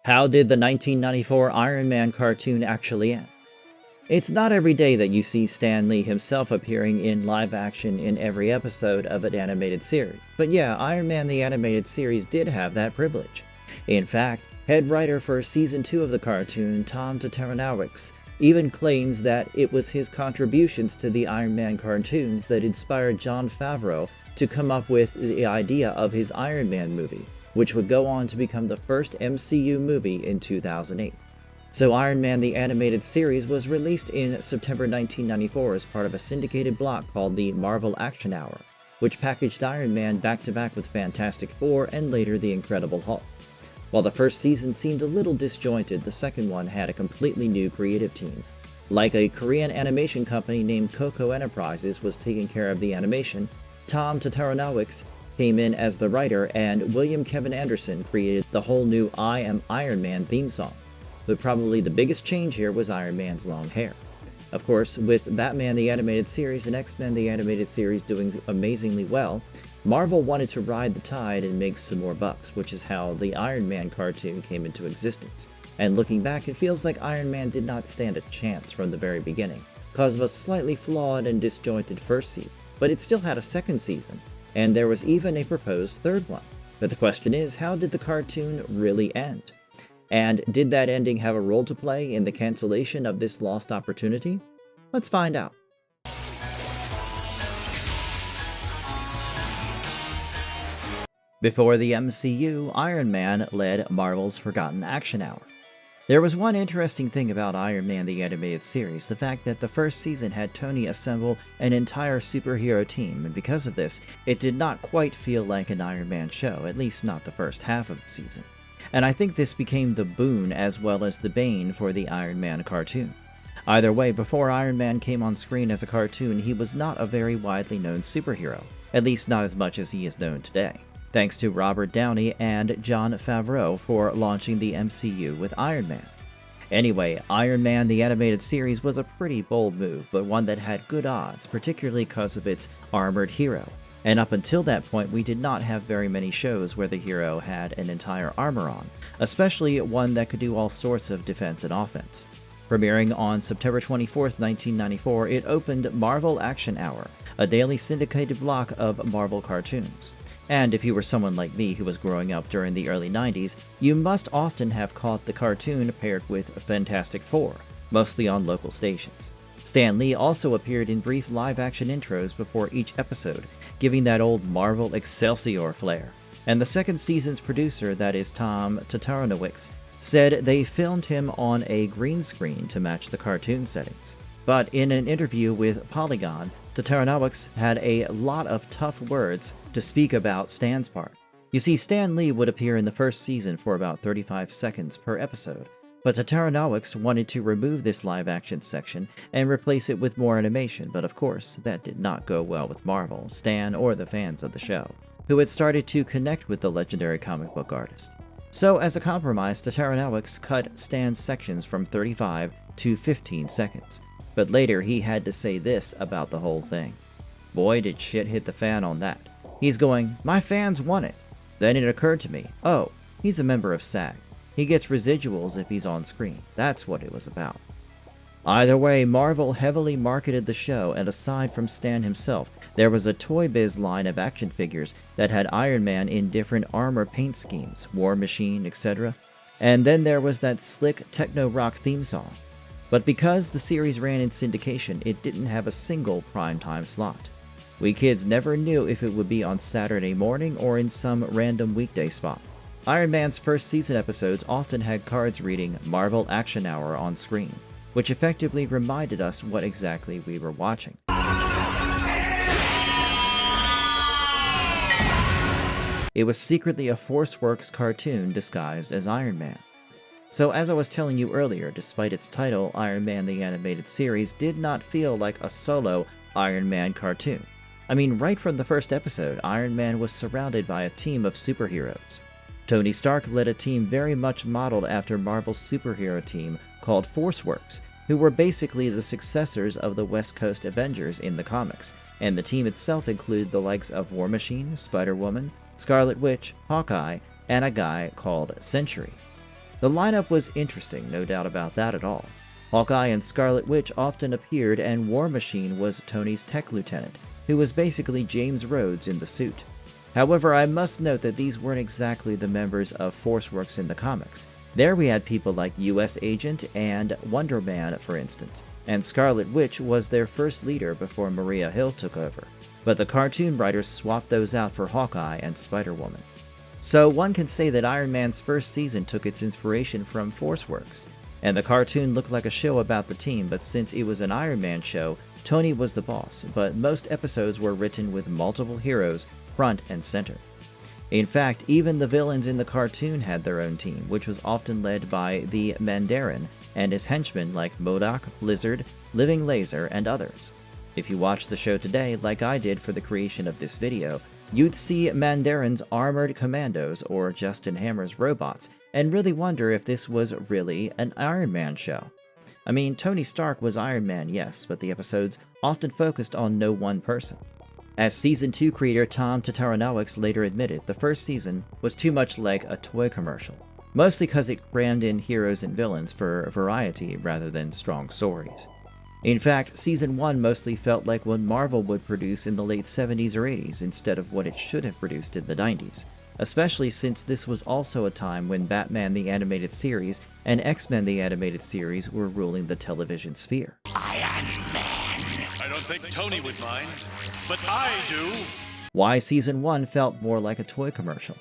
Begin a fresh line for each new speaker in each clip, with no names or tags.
How did the 1994 Iron Man cartoon actually end? It's not every day that you see Stan Lee himself appearing in live action in every episode of an animated series. But yeah, Iron Man the animated series did have that privilege. In fact, head writer for Season 2 of the cartoon, Tom Tataranowicz, even claims that it was his contributions to the Iron Man cartoons that inspired Jon Favreau to come up with the idea of his Iron Man movie, which would go on to become the first MCU movie in 2008. So Iron Man the Animated Series was released in September 1994 as part of a syndicated block called the Marvel Action Hour, which packaged Iron Man back-to-back with Fantastic Four and later the Incredible Hulk. While the first season seemed a little disjointed, the second one had a completely new creative team. Like a Korean animation company named Koko Enterprises was taking care of the animation, Tom Tataranowicz came in as the writer, and William Kevin Anderson created the whole new I Am Iron Man theme song. But probably the biggest change here was Iron Man's long hair. Of course, with Batman the Animated Series and X-Men the Animated Series doing amazingly well, Marvel wanted to ride the tide and make some more bucks, which is how the Iron Man cartoon came into existence. And looking back, it feels like Iron Man did not stand a chance from the very beginning, because of a slightly flawed and disjointed first season. But it still had a second season, and there was even a proposed third one. But the question is, how did the cartoon really end? And did that ending have a role to play in the cancellation of this lost opportunity? Let's find out. Before the MCU, Iron Man led Marvel's Forgotten Action Hour. There was one interesting thing about Iron Man the Animated Series, the fact that the first season had Tony assemble an entire superhero team, and because of this, it did not quite feel like an Iron Man show, at least not the first half of the season. And I think this became the boon as well as the bane for the Iron Man cartoon. Either way, before Iron Man came on screen as a cartoon, he was not a very widely known superhero, at least not as much as he is known today, thanks to Robert Downey and Jon Favreau for launching the MCU with Iron Man. Anyway, Iron Man the Animated Series was a pretty bold move, but one that had good odds, particularly because of its armored hero. And up until that point, we did not have very many shows where the hero had an entire armor on, especially one that could do all sorts of defense and offense. Premiering on September 24, 1994, it opened Marvel Action Hour, a daily syndicated block of Marvel cartoons. And if you were someone like me who was growing up during the early 90s, you must often have caught the cartoon paired with Fantastic Four, mostly on local stations. Stan Lee also appeared in brief live-action intros before each episode, giving that old Marvel Excelsior flair. And the second season's producer, that is Tom Tataranowicz, said they filmed him on a green screen to match the cartoon settings. But in an interview with Polygon, Tataranowicz had a lot of tough words to speak about Stan's part. You see, Stan Lee would appear in the first season for about 35 seconds per episode, but Tataranowicz wanted to remove this live-action section and replace it with more animation, but of course, that did not go well with Marvel, Stan, or the fans of the show, who had started to connect with the legendary comic book artist. So as a compromise, Tataranowicz cut Stan's sections from 35 to 15 seconds. But later he had to say this about the whole thing. Boy, did shit hit the fan on that. He's going, "My fans want it." Then it occurred to me, oh, he's a member of SAG. He gets residuals if he's on screen. That's what it was about. Either way, Marvel heavily marketed the show, and aside from Stan himself, there was a Toy Biz line of action figures that had Iron Man in different armor paint schemes, War Machine, etc. And then there was that slick techno-rock theme song. But because the series ran in syndication, it didn't have a single primetime slot. We kids never knew if it would be on Saturday morning or in some random weekday spot. Iron Man's first season episodes often had cards reading Marvel Action Hour on screen, which effectively reminded us what exactly we were watching. It was secretly a ForceWorks cartoon disguised as Iron Man. So as I was telling you earlier, despite its title, Iron Man the Animated Series did not feel like a solo Iron Man cartoon. I mean, right from the first episode, Iron Man was surrounded by a team of superheroes. Tony Stark led a team very much modeled after Marvel's superhero team called ForceWorks, who were basically the successors of the West Coast Avengers in the comics, and the team itself included the likes of War Machine, Spider-Woman, Scarlet Witch, Hawkeye, and a guy called Sentry. The lineup was interesting, no doubt about that at all. Hawkeye and Scarlet Witch often appeared, and War Machine was Tony's tech lieutenant, who was basically James Rhodes in the suit. However, I must note that these weren't exactly the members of ForceWorks in the comics. There we had people like US Agent and Wonder Man, for instance, and Scarlet Witch was their first leader before Maria Hill took over. But the cartoon writers swapped those out for Hawkeye and Spider-Woman. So one can say that Iron Man's first season took its inspiration from ForceWorks, and the cartoon looked like a show about the team, but since it was an Iron Man show, Tony was the boss, but most episodes were written with multiple heroes front and center. In fact, even the villains in the cartoon had their own team, which was often led by the Mandarin and his henchmen like MODOK, Blizzard, Living Laser, and others. If you watch the show today, like I did for the creation of this video, you'd see Mandarin's armored commandos or Justin Hammer's robots, and really wonder if this was really an Iron Man show. I mean, Tony Stark was Iron Man, yes, but the episodes often focused on no one person. As Season 2 creator Tom Tataranowicz later admitted, the first season was too much like a toy commercial, mostly because it crammed in heroes and villains for variety rather than strong stories. In fact, Season 1 mostly felt like what Marvel would produce in the late 70s or 80s instead of what it should have produced in the 90s, especially since this was also a time when Batman the Animated Series and X-Men the Animated Series were ruling the television sphere.
Iron Man! I don't think Tony would mind, but I do!
Why Season 1 felt more like a toy commercial.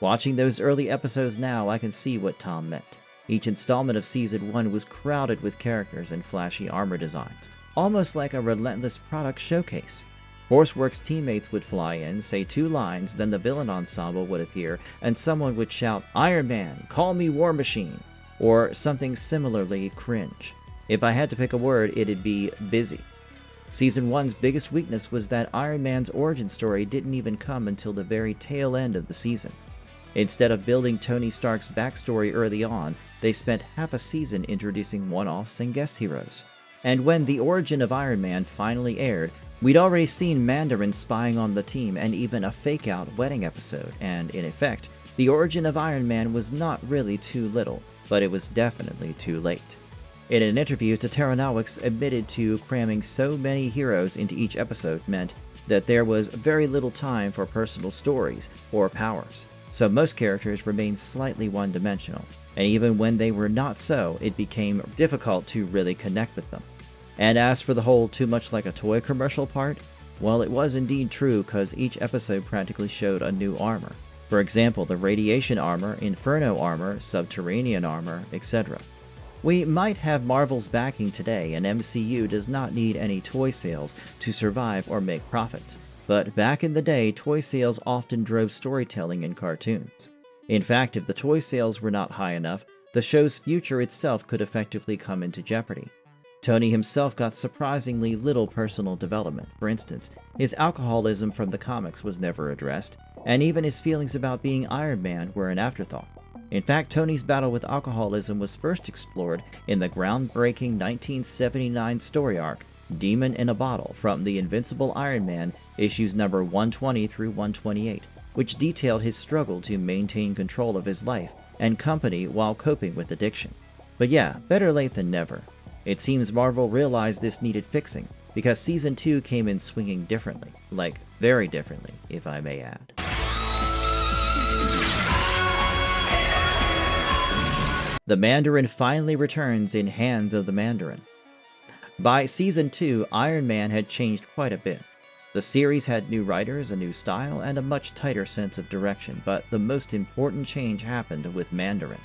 Watching those early episodes now, I can see what Tom meant. Each installment of Season 1 was crowded with characters and flashy armor designs, almost like a relentless product showcase. ForceWorks teammates would fly in, say 2 lines, then the villain ensemble would appear, and someone would shout, "Iron Man, call me War Machine," or something similarly cringe. If I had to pick a word, it'd be busy. Season 1's biggest weakness was that Iron Man's origin story didn't even come until the very tail end of the season. Instead of building Tony Stark's backstory early on, they spent half a season introducing one-offs and guest heroes. And when The Origin of Iron Man finally aired, we'd already seen Mandarin spying on the team and even a fake-out wedding episode, and in effect, The Origin of Iron Man was not really too little, but it was definitely too late. In an interview, Tataranowicz admitted to cramming so many heroes into each episode meant that there was very little time for personal stories or powers. So most characters remained slightly one-dimensional, and even when they were not so, it became difficult to really connect with them. And as for the whole too much like a toy commercial part, well, it was indeed true because each episode practically showed a new armor. For example, the radiation armor, inferno armor, subterranean armor, etc. We might have Marvel's backing today, and MCU does not need any toy sales to survive or make profits. But back in the day, toy sales often drove storytelling in cartoons. In fact, if the toy sales were not high enough, the show's future itself could effectively come into jeopardy. Tony himself got surprisingly little personal development. For instance, his alcoholism from the comics was never addressed, and even his feelings about being Iron Man were an afterthought. In fact, Tony's battle with alcoholism was first explored in the groundbreaking 1979 story arc, Demon in a Bottle, from The Invincible Iron Man, issues number 120 through 128, which detailed his struggle to maintain control of his life and company while coping with addiction. But yeah, better late than never. It seems Marvel realized this needed fixing, because Season 2 came in swinging differently. Like, very differently, if I may add. The Mandarin finally returns in Hands of the Mandarin. By Season 2, Iron Man had changed quite a bit. The series had new writers, a new style, and a much tighter sense of direction, but the most important change happened with Mandarin.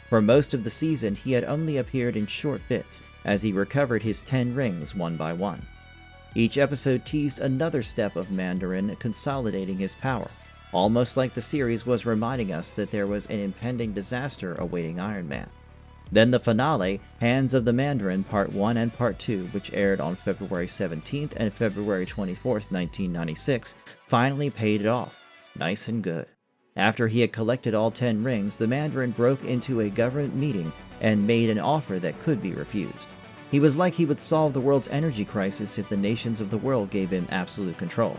For most of the season, he had only appeared in short bits, as he recovered his 10 rings one by one. Each episode teased another step of Mandarin consolidating his power, almost like the series was reminding us that there was an impending disaster awaiting Iron Man. Then the finale, Hands of the Mandarin Part 1 and Part 2, which aired on February 17th and February 24th, 1996, finally paid it off. Nice and good. After he had collected all 10 rings, the Mandarin broke into a government meeting and made an offer that could be refused. He was like he would solve the world's energy crisis if the nations of the world gave him absolute control.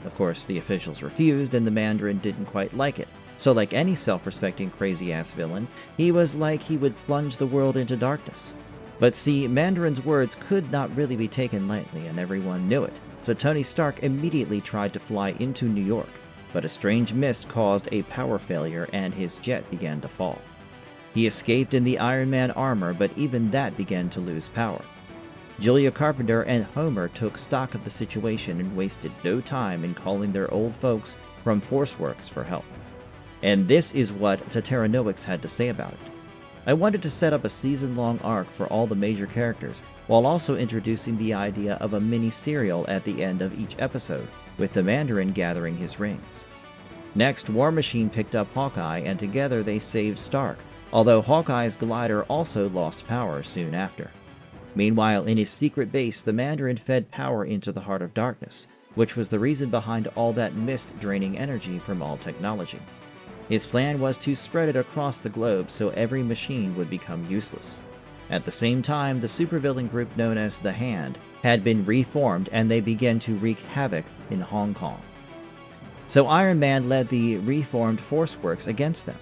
Of course, the officials refused, and the Mandarin didn't quite like it, So like any self-respecting crazy-ass villain, he was like he would plunge the world into darkness. But see, Mandarin's words could not really be taken lightly, and everyone knew it, so Tony Stark immediately tried to fly into New York, but a strange mist caused a power failure and his jet began to fall. He escaped in the Iron Man armor, but even that began to lose power. Julia Carpenter and Homer took stock of the situation and wasted no time in calling their old folks from ForceWorks for help. And this is what Tataranowicz had to say about it. I wanted to set up a season-long arc for all the major characters, while also introducing the idea of a mini-serial at the end of each episode, with the Mandarin gathering his rings. Next, War Machine picked up Hawkeye, and together they saved Stark, although Hawkeye's glider also lost power soon after. Meanwhile, in his secret base, the Mandarin fed power into the Heart of Darkness, which was the reason behind all that mist draining energy from all technology. His plan was to spread it across the globe so every machine would become useless. At the same time, the supervillain group known as the Hand had been reformed and they began to wreak havoc in Hong Kong. So Iron Man led the reformed ForceWorks against them.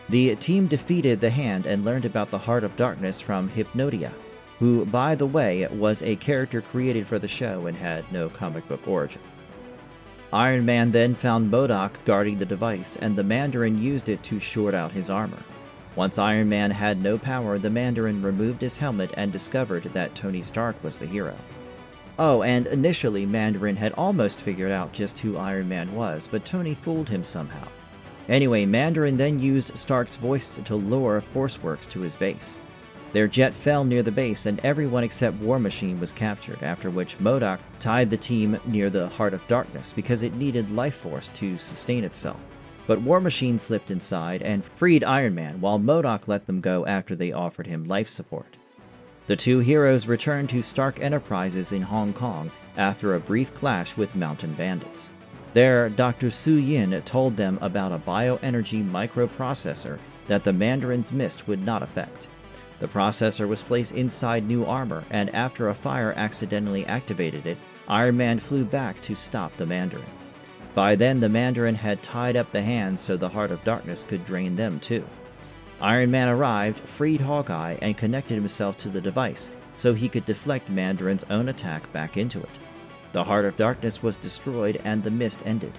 The team defeated the Hand and learned about the Heart of Darkness from Hypnodia, who, by the way, was a character created for the show and had no comic book origin. Iron Man then found MODOK guarding the device, and the Mandarin used it to short out his armor. Once Iron Man had no power, the Mandarin removed his helmet and discovered that Tony Stark was the hero. Oh, and initially Mandarin had almost figured out just who Iron Man was, but Tony fooled him somehow. Anyway, Mandarin then used Stark's voice to lure ForceWorks to his base. Their jet fell near the base and everyone except War Machine was captured, after which MODOK tied the team near the Heart of Darkness because it needed life force to sustain itself. But War Machine slipped inside and freed Iron Man, while MODOK let them go after they offered him life support. The two heroes returned to Stark Enterprises in Hong Kong after a brief clash with mountain bandits. There, Dr. Su Yin told them about a bioenergy microprocessor that the Mandarin's mist would not affect. The processor was placed inside new armor, and after a fire accidentally activated it, Iron Man flew back to stop the Mandarin. By then, the Mandarin had tied up the Hands so the Heart of Darkness could drain them too. Iron Man arrived, freed Hawkeye, and connected himself to the device so he could deflect Mandarin's own attack back into it. The Heart of Darkness was destroyed and the mist ended.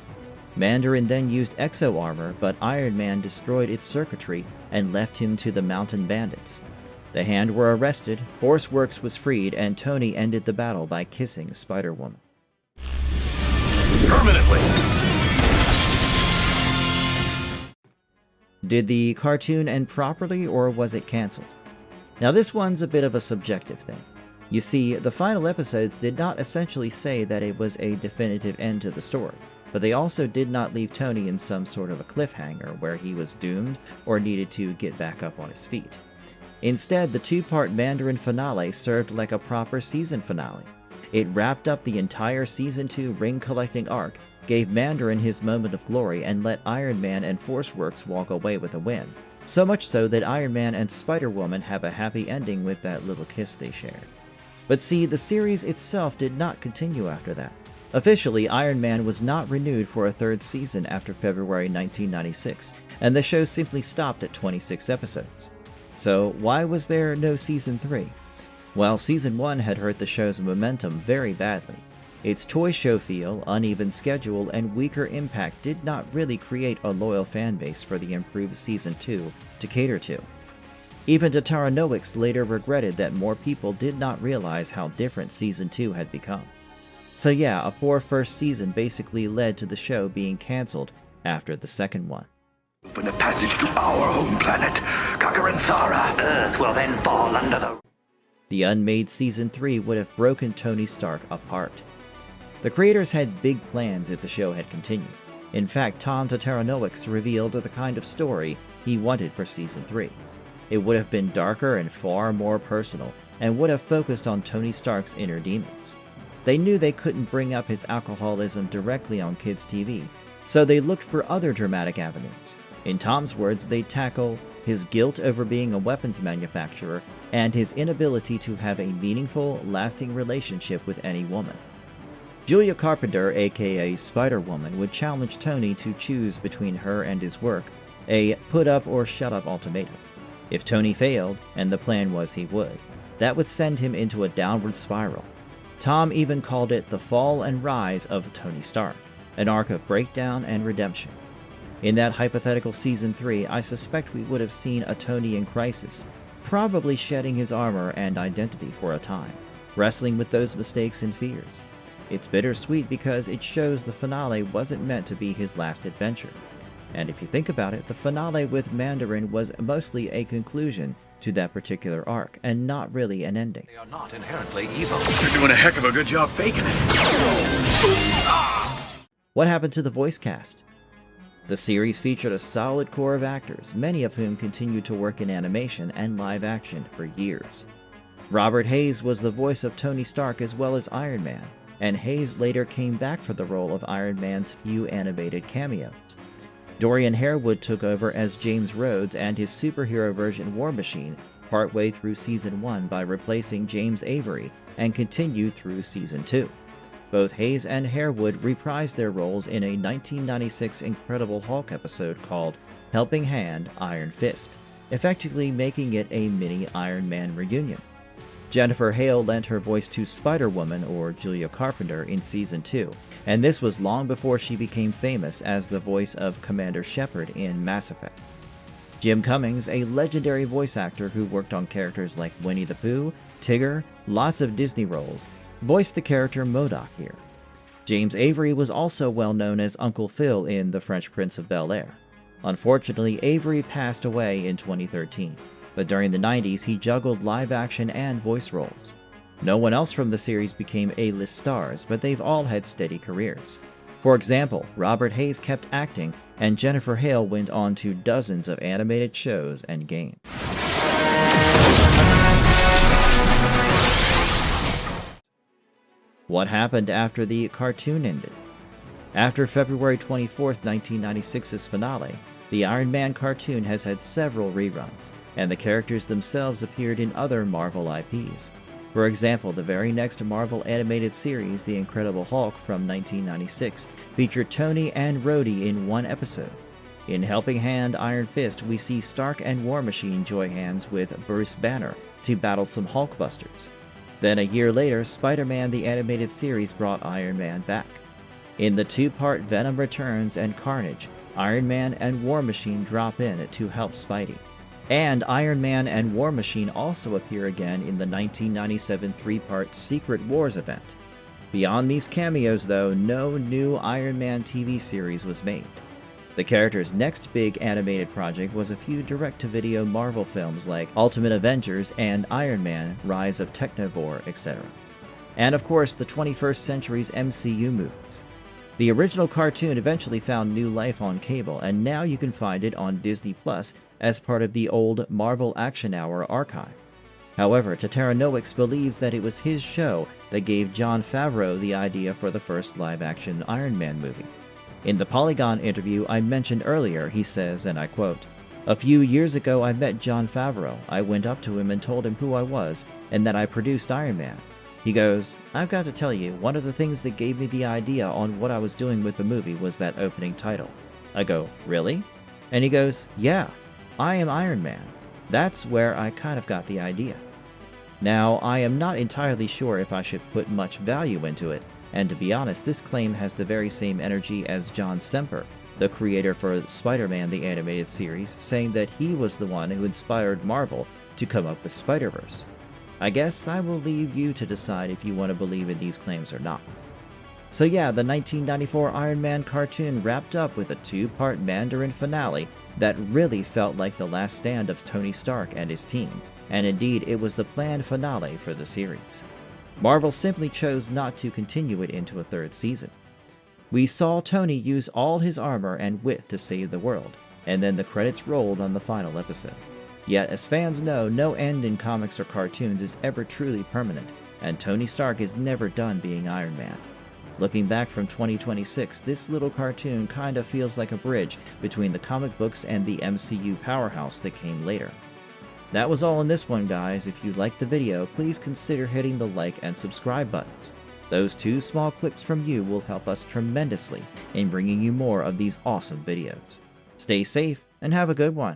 Mandarin then used exo armor, but Iron Man destroyed its circuitry and left him to the mountain bandits. The Hand were arrested, ForceWorks was freed, and Tony ended the battle by kissing Spider-Woman.
Permanently.
Did the cartoon end properly, or was it cancelled? Now this one's a bit of a subjective thing. You see, the final episodes did not essentially say that it was a definitive end to the story, but they also did not leave Tony in some sort of a cliffhanger where he was doomed or needed to get back up on his feet. Instead, the two-part Mandarin finale served like a proper season finale. It wrapped up the entire Season 2 ring-collecting arc, gave Mandarin his moment of glory, and let Iron Man and ForceWorks walk away with a win. So much so that Iron Man and Spider-Woman have a happy ending with that little kiss they shared. But see, the series itself did not continue after that. Officially, Iron Man was not renewed for a third season after February 1996, and the show simply stopped at 26 episodes. So why was there no Season 3? Well, Season 1 had hurt the show's momentum very badly. Its toy show feel, uneven schedule, and weaker impact did not really create a loyal fanbase for the improved Season 2 to cater to. Even Tataranowicz later regretted that more people did not realize how different Season 2 had become. So yeah, a poor first season basically led to the show being cancelled after the second one.
Open a passage to our home planet, Kakaranthara. Earth will then fall under
The unmade Season 3 would have broken Tony Stark apart. The creators had big plans if the show had continued. In fact, Tom Tataranowicz revealed the kind of story he wanted for Season 3. It would have been darker and far more personal, and would have focused on Tony Stark's inner demons. They knew they couldn't bring up his alcoholism directly on kids' TV, so they looked for other dramatic avenues. In Tom's words, they'd tackle his guilt over being a weapons manufacturer and his inability to have a meaningful, lasting relationship with any woman. Julia Carpenter, aka Spider-Woman, would challenge Tony to choose between her and his work, a put up or shut up ultimatum. If Tony failed, and the plan was he would, that would send him into a downward spiral. Tom even called it the fall and rise of Tony Stark, an arc of breakdown and redemption. In that hypothetical Season 3, I suspect we would have seen a Tony in crisis, probably shedding his armor and identity for a time, wrestling with those mistakes and fears. It's bittersweet because it shows the finale wasn't meant to be his last adventure. And if you think about it, the finale with Mandarin was mostly a conclusion to that particular arc, and not really an ending.
They are not inherently evil.
You're doing a heck of a good job faking it.
What happened to the voice cast? The series featured a solid core of actors, many of whom continued to work in animation and live action for years. Robert Hayes was the voice of Tony Stark as well as Iron Man, and Hayes later came back for the role of Iron Man's few animated cameos. Dorian Harewood took over as James Rhodes and his superhero version War Machine partway through Season 1 by replacing James Avery, and continued through Season 2. Both Hayes and Harewood reprised their roles in a 1996 Incredible Hulk episode called Helping Hand, Iron Fist, effectively making it a mini Iron Man reunion. Jennifer Hale lent her voice to Spider-Woman, or Julia Carpenter, in Season 2, and this was long before she became famous as the voice of Commander Shepard in Mass Effect. Jim Cummings, a legendary voice actor who worked on characters like Winnie the Pooh, Tigger, lots of Disney roles, voiced the character MODOK here. James Avery was also well known as Uncle Phil in The Fresh Prince of Bel-Air. Unfortunately, Avery passed away in 2013, but during the 90s he juggled live action and voice roles. No one else from the series became A-list stars, but they've all had steady careers. For example, Robert Hayes kept acting, and Jennifer Hale went on to dozens of animated shows and games. What happened after the cartoon ended? After February 24, 1996's finale, the Iron Man cartoon has had several reruns, and the characters themselves appeared in other Marvel IPs. For example, the very next Marvel animated series, The Incredible Hulk from 1996, featured Tony and Rhodey in one episode. In Helping Hand, Iron Fist, we see Stark and War Machine join hands with Bruce Banner to battle some Hulkbusters. Then a year later, Spider-Man the Animated Series brought Iron Man back. In the two-part Venom Returns and Carnage, Iron Man and War Machine drop in to help Spidey. And Iron Man and War Machine also appear again in the 1997 three-part Secret Wars event. Beyond these cameos, though, no new Iron Man TV series was made. The character's next big animated project was a few direct-to-video Marvel films like Ultimate Avengers and Iron Man, Rise of Technovore, etc. And of course, the 21st century's MCU movies. The original cartoon eventually found new life on cable, and now you can find it on Disney Plus as part of the old Marvel Action Hour archive. However, Tataranowicz believes that it was his show that gave Jon Favreau the idea for the first live-action Iron Man movie. In the Polygon interview I mentioned earlier, he says, and I quote, "A few years ago I met Jon Favreau. I went up to him and told him who I was and that I produced Iron Man. He goes, I've got to tell you, one of the things that gave me the idea on what I was doing with the movie was that opening title. I go, really? And he goes, yeah, I am Iron Man. That's where I kind of got the idea. Now, I am not entirely sure if I should put much value into it, and to be honest, this claim has the very same energy as John Semper, the creator for Spider-Man the Animated Series, saying that he was the one who inspired Marvel to come up with Spider-Verse. I guess I will leave you to decide if you want to believe in these claims or not. So yeah, the 1994 Iron Man cartoon wrapped up with a two-part Mandarin finale that really felt like the last stand of Tony Stark and his team, and indeed it was the planned finale for the series. Marvel simply chose not to continue it into a third season. We saw Tony use all his armor and wit to save the world, and then the credits rolled on the final episode. Yet, as fans know, no end in comics or cartoons is ever truly permanent, and Tony Stark is never done being Iron Man. Looking back from 2026, this little cartoon kinda feels like a bridge between the comic books and the MCU powerhouse that came later. That was all in this one, guys. If you liked the video, please consider hitting the like and subscribe buttons. Those 2 small clicks from you will help us tremendously in bringing you more of these awesome videos. Stay safe and have a good one.